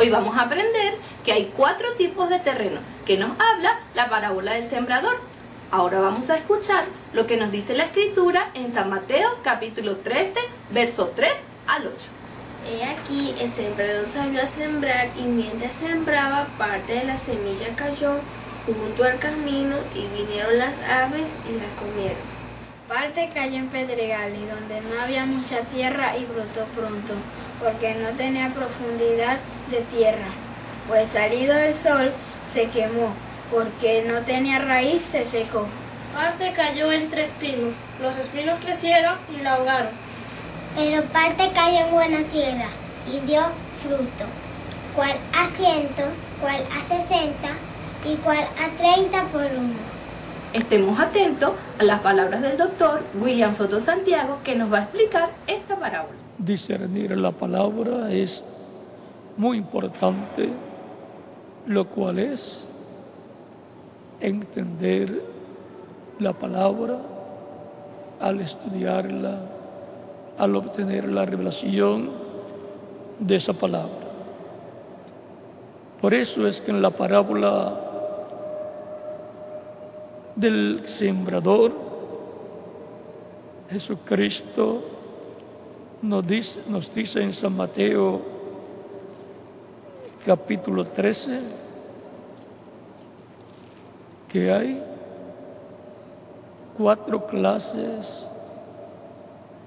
Hoy vamos a aprender que hay 4 tipos de terreno que nos habla la parábola del sembrador. Ahora vamos a escuchar lo que nos dice la Escritura en San Mateo capítulo 13, versos 3 al 8. He aquí, el sembrador salió a sembrar, y mientras sembraba, parte de la semilla cayó junto al camino, y vinieron las aves y la comieron. Parte cayó en pedregales, donde no había mucha tierra, y brotó pronto, porque no tenía profundidad de tierra. Pues salido el sol, se quemó, porque no tenía raíz, se secó. Parte cayó entre espinos, los espinos crecieron y la ahogaron. Pero parte cayó en buena tierra y dio fruto, cual a 100, cual a 60 y cual a 30 por uno. Estemos atentos a las palabras del doctor William Soto Santiago, que nos va a explicar esta parábola. Discernir la palabra es muy importante, lo cual es entender la palabra al estudiarla, al obtener la revelación de esa palabra. Por eso es que en la parábola del sembrador, Jesucristo nos dice en San Mateo capítulo 13 que hay 4 clases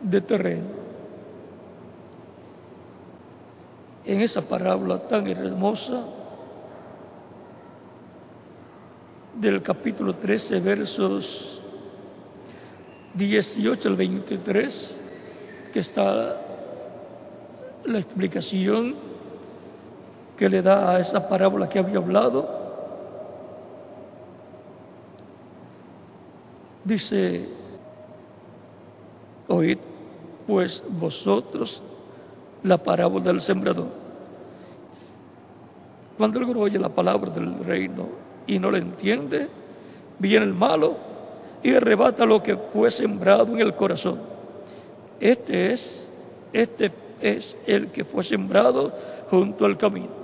de terreno. En esa parábola tan hermosa del capítulo 13, versos 18 al 23, que está la explicación que le da a esa parábola que había hablado. Dice: oíd pues vosotros la parábola del sembrador. Cuando el oye la palabra del reino y no la entiende, viene el malo y arrebata lo que fue sembrado en el corazón. Este es el que fue sembrado junto al camino.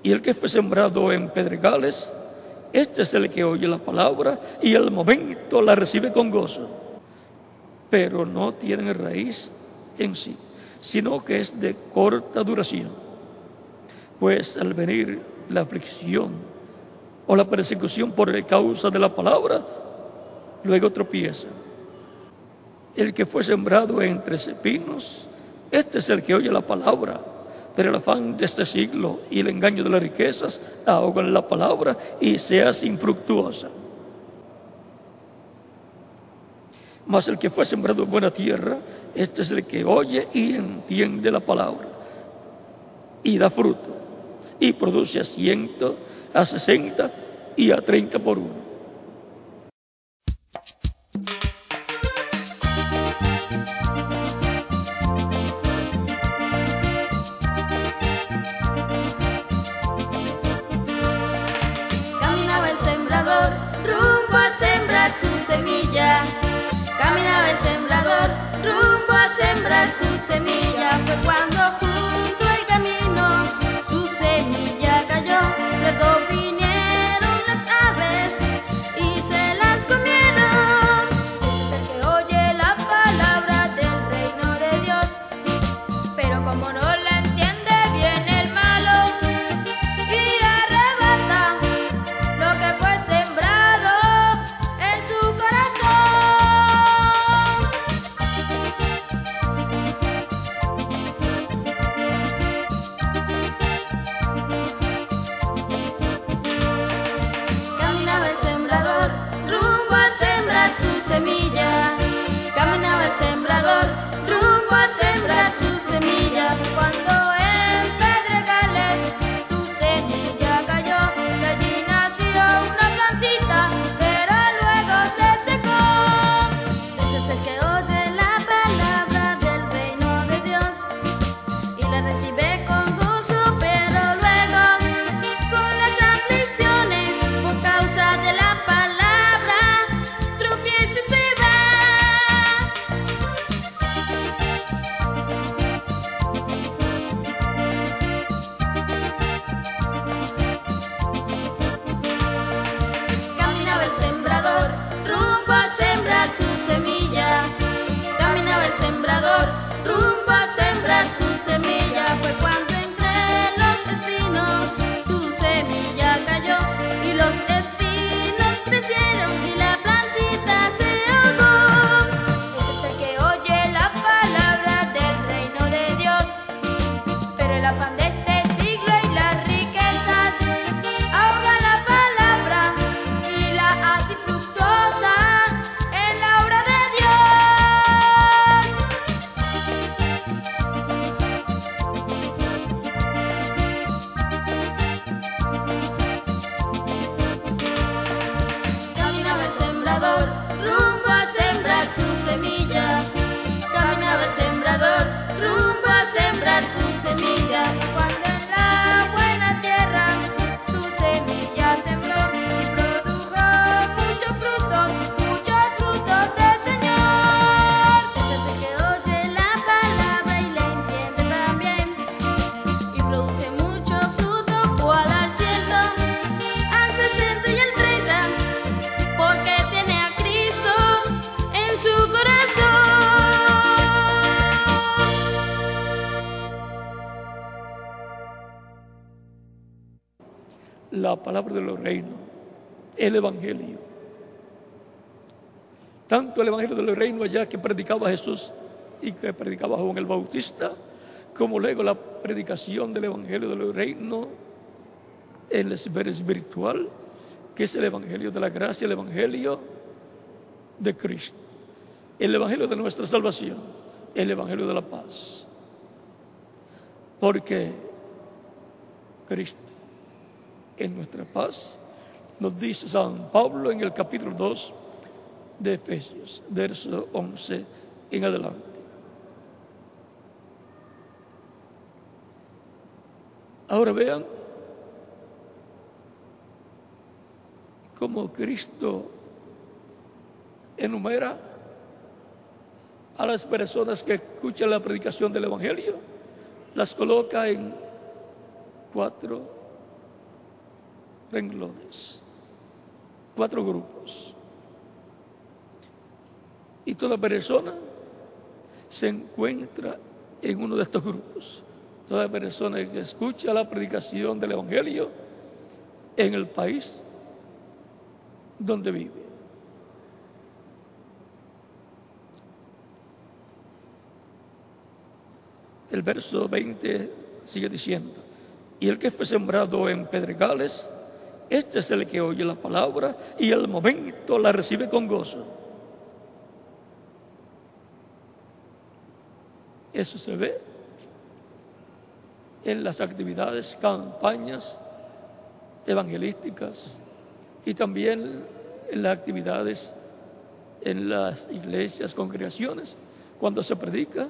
Y el que fue sembrado en pedregales, este es el que oye la palabra y al momento la recibe con gozo, pero no tiene raíz en sí, sino que es de corta duración. Pues al venir la aflicción o la persecución por causa de la palabra, luego tropieza. El que fue sembrado entre espinos, este es el que oye la palabra, pero el afán de este siglo y el engaño de las riquezas ahogan la palabra y se hace infructuosa. Mas el que fue sembrado en buena tierra, este es el que oye y entiende la palabra, y da fruto, y produce a 100, a 60 y a 30 por uno. Caminaba el sembrador rumbo a sembrar su semilla. Caminaba el sembrador rumbo a sembrar su semilla. Fue cuando junto al camino su semilla cayó. Luego vinieron las aves y se las comieron. Este es el que oye la palabra del reino de Dios, pero como no la entiende, viene el malo y arrebata lo que fue sembrado en su corazón. Caminaba el sembrador rumbo a sembrar su semilla. Caminaba el sembrador rumbo a sembrar su semilla. Cuando en pedregales su semilla cayó, de allí nació una plantita, pero luego se secó. Este es el que oye la palabra del reino de Dios y la recibe con gozo, pero luego con las aflicciones por causa de la palabra tropieza y se va. semilla. Cuando en la buena tierra su semilla sembró y produjo muchos frutos del Señor. Este es el que oye la palabra y la entiende también y produce mucho fruto, cual al 100, al 60 y al 30, porque tiene a Cristo en su corazón. La palabra de los reinos, el Evangelio. Tanto el Evangelio de los reinos allá que predicaba Jesús y que predicaba Juan el Bautista, como luego la predicación del Evangelio de los reinos en la esfera espiritual, que es el Evangelio de la gracia, el Evangelio de Cristo, el Evangelio de nuestra salvación, el Evangelio de la paz. Porque Cristo en nuestra paz, nos dice San Pablo en el capítulo 2 de Efesios, verso 11 en adelante. Ahora vean cómo Cristo enumera a las personas que escuchan la predicación del Evangelio, las coloca en 4 renglones, 4 grupos. Y toda persona se encuentra en uno de estos grupos. Toda persona que escucha la predicación del Evangelio en el país donde vive. El verso 20 sigue diciendo: y el que fue sembrado en pedregales, este es el que oye la palabra y al momento la recibe con gozo. Eso se ve en las actividades, campañas evangelísticas y también en las actividades en las iglesias, congregaciones, cuando se predica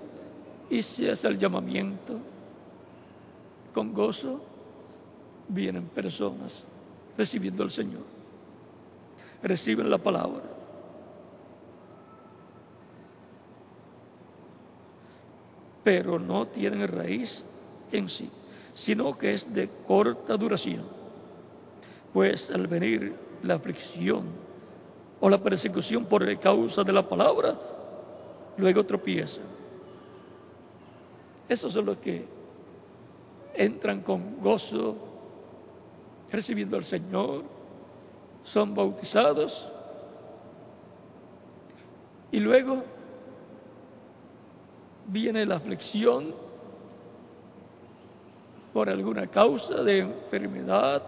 y se hace el llamamiento. Con gozo vienen personas recibiendo al Señor, reciben la palabra. Pero no tienen raíz en sí, sino que es de corta duración. Pues al venir la aflicción o la persecución por causa de la palabra, luego tropiezan. Esos son los que entran con gozo, recibiendo al Señor, son bautizados y luego viene la aflicción por alguna causa de enfermedad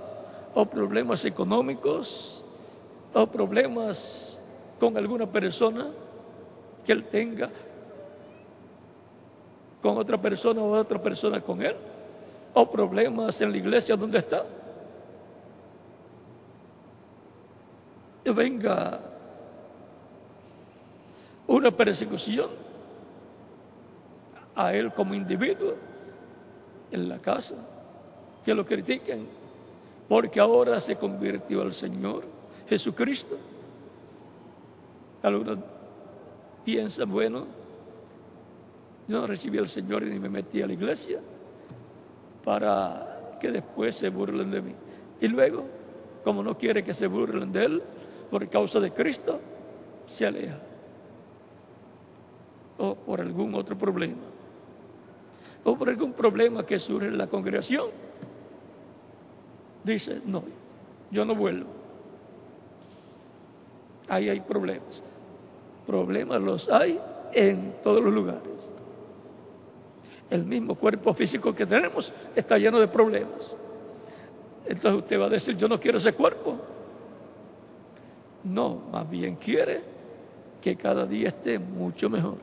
o problemas económicos o problemas con alguna persona que él tenga con otra persona o otra persona con él, o problemas en la iglesia donde está. Que venga una persecución a él como individuo en la casa, que lo critiquen porque ahora se convirtió al Señor Jesucristo. Algunos piensan, bueno, yo no recibí al Señor y ni me metí a la iglesia para que después se burlen de mí. Y luego, como no quiere que se burlen de él por causa de Cristo, se aleja. O por algún otro problema. O por algún problema que surge en la congregación. Dice, no, yo no vuelvo. Ahí hay problemas. Problemas los hay en todos los lugares. El mismo cuerpo físico que tenemos está lleno de problemas. Entonces usted va a decir, yo no quiero ese cuerpo. No, más bien quiere que cada día esté mucho mejor.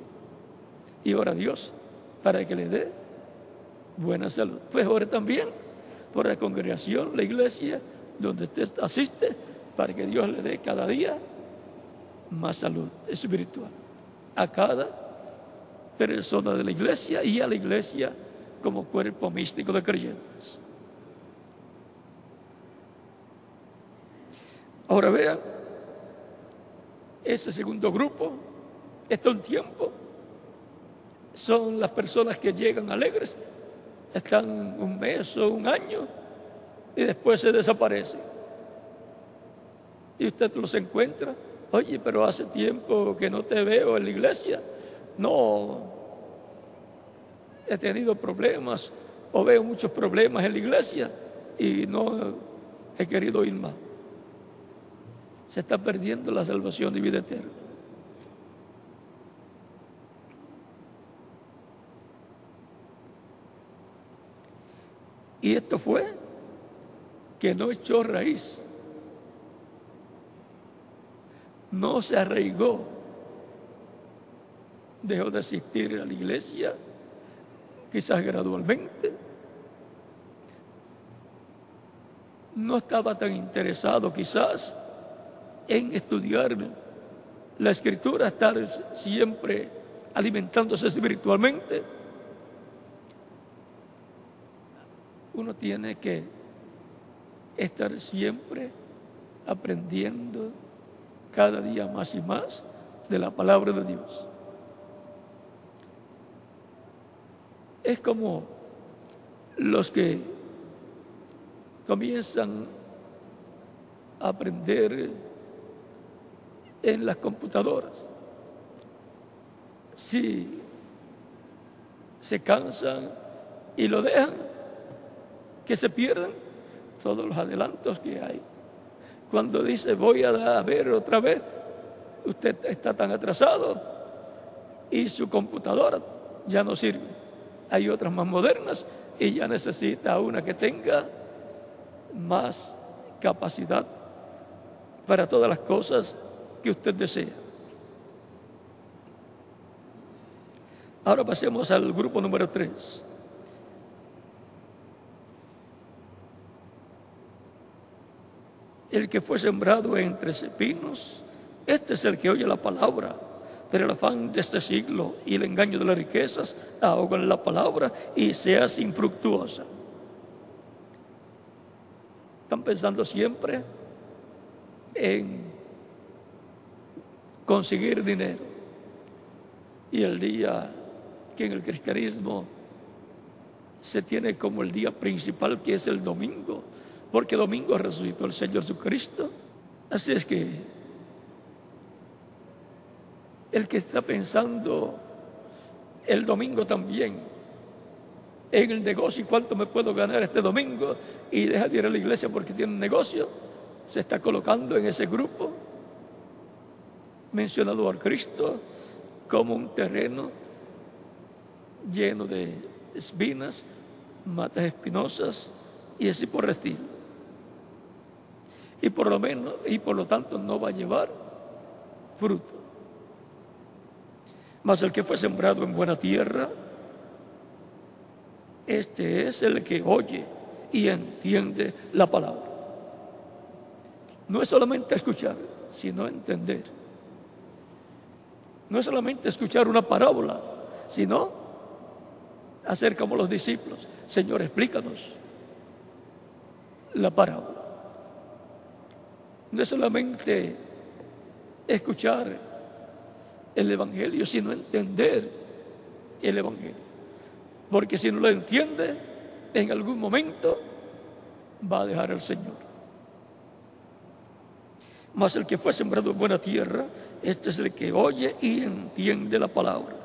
Y ora a Dios para que le dé buena salud. Pues ore también por la congregación, la iglesia, donde usted asiste, para que Dios le dé cada día más salud espiritual a cada persona de la iglesia y a la iglesia como cuerpo místico de creyentes. Ahora vean, ese segundo grupo, está un tiempo, son las personas que llegan alegres, están un mes o un año y después se desaparecen. Y usted los encuentra, oye, pero hace tiempo que no te veo en la iglesia. No, he tenido problemas o veo muchos problemas en la iglesia y no he querido ir más. Se está perdiendo la salvación de vida eterna. Y esto fue que no echó raíz, no se arraigó, dejó de asistir a la iglesia, quizás gradualmente, no estaba tan interesado quizás en estudiar la Escritura, estar siempre alimentándose espiritualmente. Uno tiene que estar siempre aprendiendo cada día más y más de la palabra de Dios. Es como los que comienzan a aprender en las computadoras. Si se cansan y lo dejan, que se pierden todos los adelantos que hay. Cuando dice voy a ver otra vez, usted está tan atrasado y su computadora ya no sirve. Hay otras más modernas y ya necesita una que tenga más capacidad para todas las cosas que usted desea. Ahora pasemos al grupo número 3. El que fue sembrado entre espinos, este es el que oye la palabra, pero el afán de este siglo y el engaño de las riquezas ahogan la palabra y se hace infructuosa. Están pensando siempre en conseguir dinero. Y el día que en el cristianismo se tiene como el día principal, que es el domingo, porque domingo resucitó el Señor Jesucristo. Así es que el que está pensando el domingo también en el negocio y cuánto me puedo ganar este domingo y deja de ir a la iglesia porque tiene un negocio, se está colocando en ese grupo mencionado al Cristo como un terreno lleno de espinas, matas espinosas y así por el estilo. Y por lo tanto no va a llevar fruto. Mas el que fue sembrado en buena tierra, este es el que oye y entiende la palabra. No es solamente escuchar, sino entender. No es solamente escuchar una parábola, sino hacer como los discípulos. Señor, explícanos la parábola. No es solamente escuchar el Evangelio, sino entender el Evangelio. Porque si no lo entiende, en algún momento va a dejar al Señor. Mas el que fue sembrado en buena tierra, este es el que oye y entiende la palabra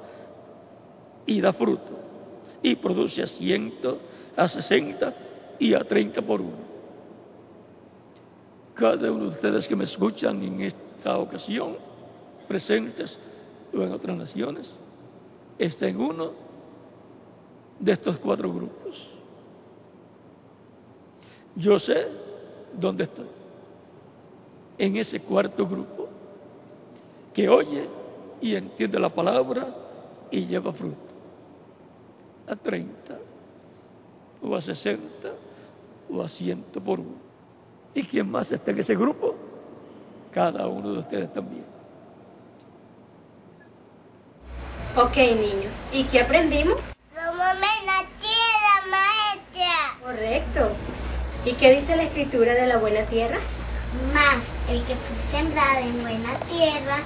y da fruto y produce a 100, a 60 y a 30 por uno. Cada uno de ustedes que me escuchan en esta ocasión, presentes o en otras naciones, está en uno de estos 4 grupos. Yo sé dónde estoy. En ese 4º grupo que oye y entiende la palabra y lleva fruto. A 30 o a 60 o a 100 por uno. ¿Y quién más está en ese grupo? Cada uno de ustedes también. Ok, niños, ¿y qué aprendimos? Somos la tierra. Correcto. ¿Y qué dice la escritura de la buena tierra? Mas el que fue sembrado en buena tierra,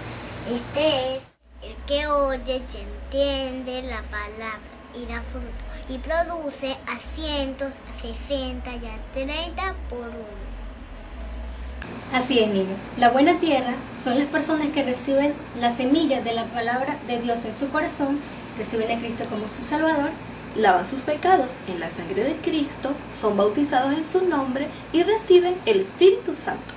este es el que oye y entiende la palabra y da fruto, y produce a 100, a 60 y a 30 por uno. Así es, niños. La buena tierra son las personas que reciben la semilla de la palabra de Dios en su corazón, reciben a Cristo como su Salvador, Lavan sus pecados en la sangre de Cristo, son bautizados en su nombre y reciben el Espíritu Santo.